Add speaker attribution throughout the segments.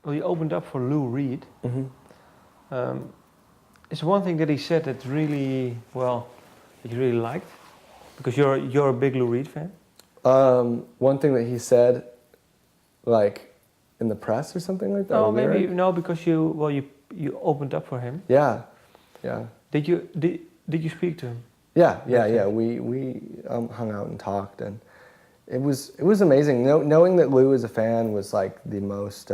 Speaker 1: well, you opened up for Lou Reed. It's one thing that he said that really, well, that you really liked, because you're a big Lou Reed fan.
Speaker 2: One thing that he said, like in the press or something like that.
Speaker 1: No, maybe no, because you opened up for him.
Speaker 2: Yeah.
Speaker 1: Did you speak to him?
Speaker 2: Yeah. We hung out and talked, and it was amazing. Knowing that Lou is a fan was like the most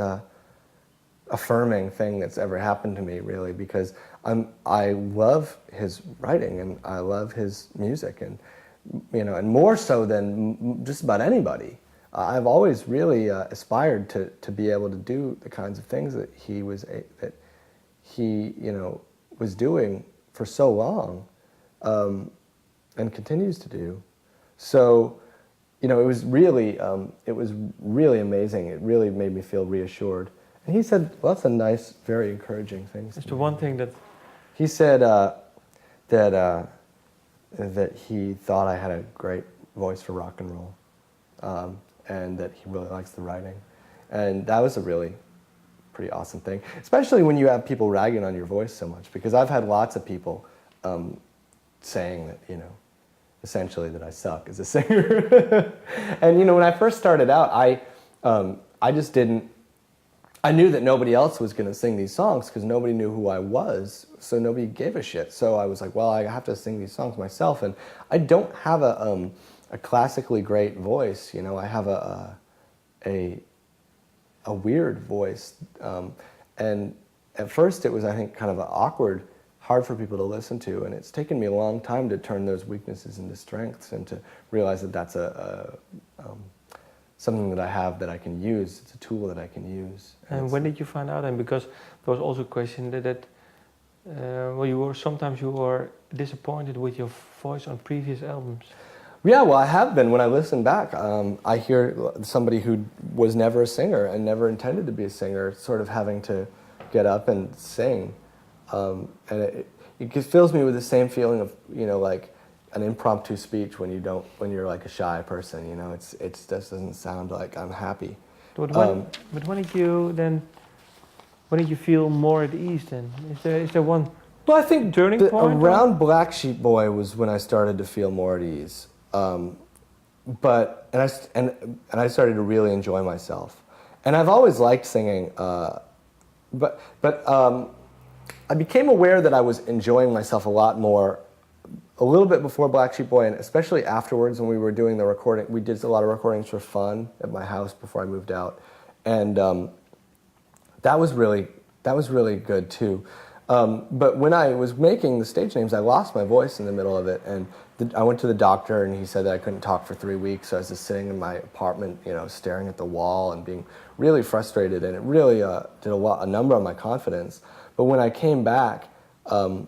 Speaker 2: affirming thing that's ever happened to me, really, because I love his writing and I love his music, and and more so than just about anybody. I've always really aspired to be able to do the kinds of things that he was doing for so long, and continues to do. So, it was really amazing. It really made me feel reassured. And he said lots of nice, very encouraging things.
Speaker 1: It's the one thing that
Speaker 2: he said that he thought I had a great voice for rock and roll, and that he really likes the writing, and that was a really pretty awesome thing, especially when you have people ragging on your voice so much, because I've had lots of people saying that, essentially that I suck as a singer. And when I first started out, I just didn't. I knew that nobody else was going to sing these songs because nobody knew who I was, so nobody gave a shit. So I was like, well, I have to sing these songs myself, and I don't have a classically great voice. I have a weird voice, and at first it was, I think, kind of awkward, hard for people to listen to, and it's taken me a long time to turn those weaknesses into strengths and to realize that that's something that I have that I can use. It's a tool that I can use.
Speaker 1: And when did you find out? And because there was also a question that sometimes you were disappointed with your voice on previous albums.
Speaker 2: Yeah, well, I have been. When I listen back, I hear somebody who was never a singer and never intended to be a singer sort of having to get up and sing. And it fills me with the same feeling of, like an impromptu speech when you're like a shy person, it just doesn't sound like I'm happy.
Speaker 1: But when did you feel more at ease then? Is there one?
Speaker 2: Well, I think
Speaker 1: turning point
Speaker 2: around Black Sheep Boy was when I started to feel more at ease. But I started to really enjoy myself, and I've always liked singing. But I became aware that I was enjoying myself a lot more a little bit before Black Sheep Boy, and especially afterwards when we were doing the recording. We did a lot of recordings for fun at my house before I moved out, and that was really good too. But when I was making the stage names, I lost my voice in the middle of it, and I went to the doctor, and he said that I couldn't talk for 3 weeks. So I was just sitting in my apartment, staring at the wall and being really frustrated, and it really did a number on my confidence. But when I came back, and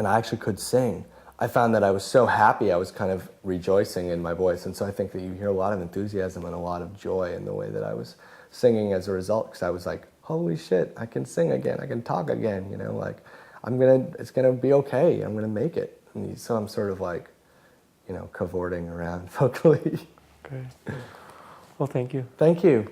Speaker 2: I actually could sing. I found that I was so happy, I was kind of rejoicing in my voice, and so I think that you hear a lot of enthusiasm and a lot of joy in the way that I was singing as a result, because I was like, holy shit, I can sing again, I can talk again, like it's gonna be okay, I'm gonna make it. And so I'm sort of like, cavorting around vocally.
Speaker 1: Okay. Well, thank you.
Speaker 2: Thank you.